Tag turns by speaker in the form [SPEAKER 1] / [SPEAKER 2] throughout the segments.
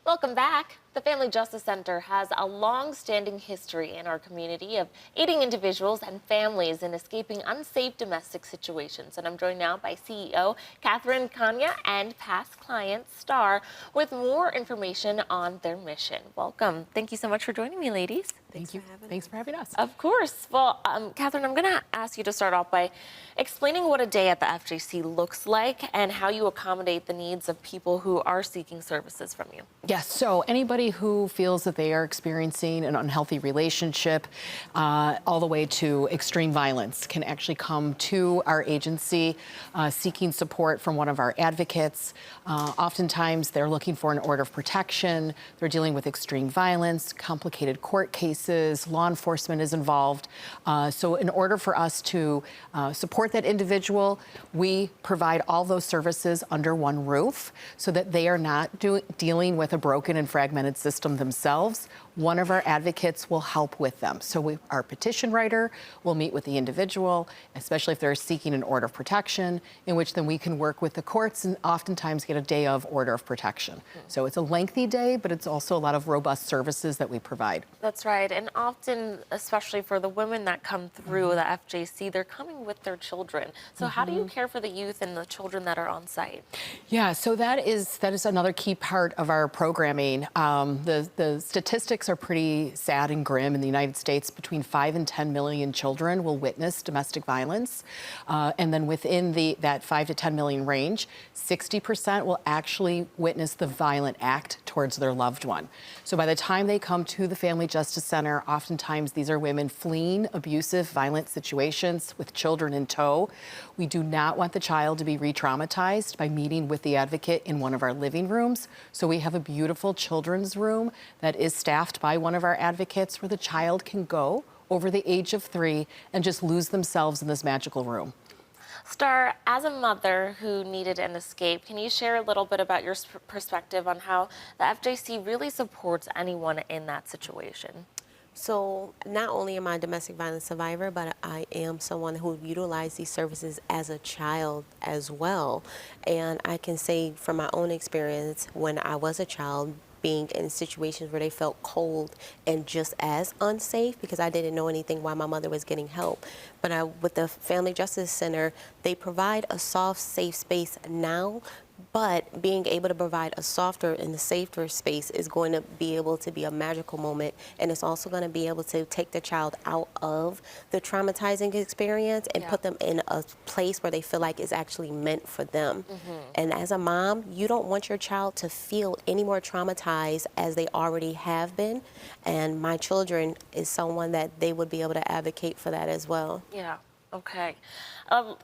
[SPEAKER 1] Welcome back. The Family Justice Center has a long-standing history in our community of aiding individuals and families in escaping unsafe domestic situations. And I'm joined now by CEO Catherine Kanya and past client Star with more information on their mission. Welcome. Thank you so much for joining me, ladies.
[SPEAKER 2] Thank you. Thanks for having us.
[SPEAKER 1] Of course. Well, Catherine, I'm going to ask you to start off by explaining what a day at the FJC looks like and how you accommodate the needs of people who are seeking services from you.
[SPEAKER 2] Yes, so anybody who feels that they are experiencing an unhealthy relationship, all the way to extreme violence, can actually come to our agency seeking support from one of our advocates. Oftentimes, they're looking for an order of protection. They're dealing with extreme violence, complicated court cases, law enforcement is involved. So in order for us to support that individual, we provide all those services under one roof so that they are not dealing with a broken and fragmented system themselves. One of our advocates will help with them. So our petition writer will meet with the individual, especially if they're seeking an order of protection, in which then we can work with the courts and oftentimes get a day of order of protection. So it's a lengthy day, but it's also a lot of robust services that we provide.
[SPEAKER 1] That's right. And often, especially for the women that come through the FJC, they're coming with their children. So how do you care for the youth and the children that are on site?
[SPEAKER 2] Yeah, so that is another key part of our programming. The statistics are pretty sad and grim. In the United States, between 5 and 10 million children will witness domestic violence. And then within that 5 to 10 million range, 60% will actually witness the violent act towards their loved one. So by the time they come to the Family Justice Center, oftentimes these are women fleeing abusive, violent situations with children in tow. We do not want the child to be re-traumatized by meeting with the advocate in one of our living rooms. So we have a beautiful children's room that is staffed by one of our advocates where the child can go over the age of 3 and just lose themselves in this magical room.
[SPEAKER 1] Star, as a mother who needed an escape, can you share a little bit about your perspective on how the FJC really supports anyone in that situation?
[SPEAKER 3] So not only am I a domestic violence survivor, but I am someone who utilized these services as a child as well. And I can say from my own experience, when I was a child, being in situations where they felt cold and just as unsafe, because I didn't know anything while my mother was getting help. But with the Family Justice Center, they provide a soft, safe space now. But being able to provide a softer and a safer space is going to be able to be a magical moment. And it's also going to be able to take the child out of the traumatizing experience and put them in a place where they feel like it's actually meant for them. And as a mom, you don't want your child to feel any more traumatized as they already have been. And my children is someone that they would be able to advocate for that as well.
[SPEAKER 1] Yeah. Okay.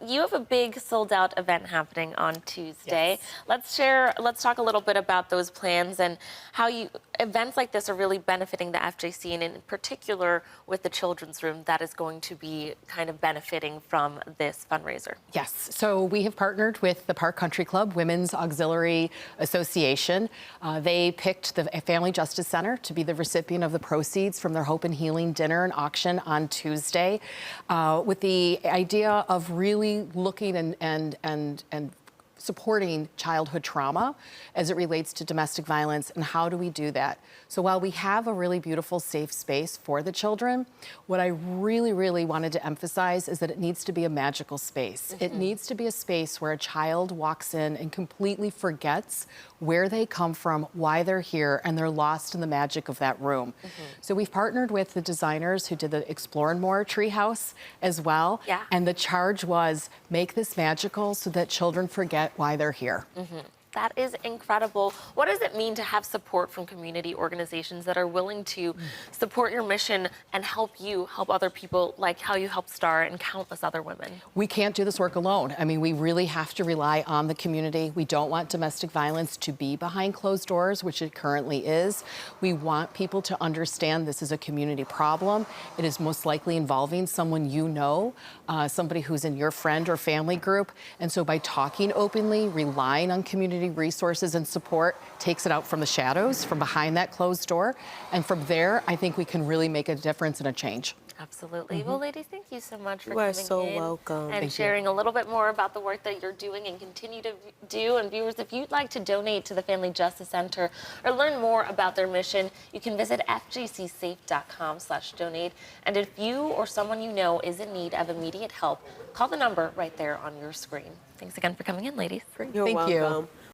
[SPEAKER 1] You have a big sold-out event happening on Tuesday.
[SPEAKER 2] Yes.
[SPEAKER 1] Let's talk a little bit about those plans and how events like this are really benefiting the FJC, and in particular with the children's room that is going to be kind of benefiting from this fundraiser.
[SPEAKER 2] Yes, so we have partnered with the Park Country Club Women's Auxiliary Association. They picked the Family Justice Center to be the recipient of the proceeds from their Hope and Healing dinner and auction on Tuesday, with the idea of really looking and supporting childhood trauma as it relates to domestic violence, and how do we do that? So while we have a really beautiful, safe space for the children, what I really wanted to emphasize is that it needs to be a magical space. It needs to be a space where a child walks in and completely forgets where they come from, why they're here, and they're lost in the magic of that room. So we've partnered with the designers who did the Explore and More treehouse as well. And the charge was, make this magical so that children forget why they're here.
[SPEAKER 1] That is incredible. What does it mean to have support from community organizations that are willing to support your mission and help other people, like how you helped Star and countless other women?
[SPEAKER 2] We can't do this work alone. I mean, we really have to rely on the community. We don't want domestic violence to be behind closed doors, which it currently is. We want people to understand this is a community problem. It is most likely involving someone you know, somebody who's in your friend or family group. And so by talking openly, relying on community resources and support, takes it out from the shadows, from behind that closed door. And from there, I think we can really make a difference and a change.
[SPEAKER 1] Absolutely. Well, ladies, thank you so much for
[SPEAKER 3] You are
[SPEAKER 1] coming
[SPEAKER 3] so
[SPEAKER 1] in
[SPEAKER 3] welcome.
[SPEAKER 1] and
[SPEAKER 2] Thank you.
[SPEAKER 1] sharing a little bit more about the work that you're doing and continue to do. And viewers, if you'd like to donate to the Family Justice Center or learn more about their mission, you can visit fjcsafe.com/donate. And if you or someone you know is in need of immediate help, call the number right there on your screen. Thanks again for coming in, ladies.
[SPEAKER 3] You're
[SPEAKER 2] Thank you.
[SPEAKER 3] welcome.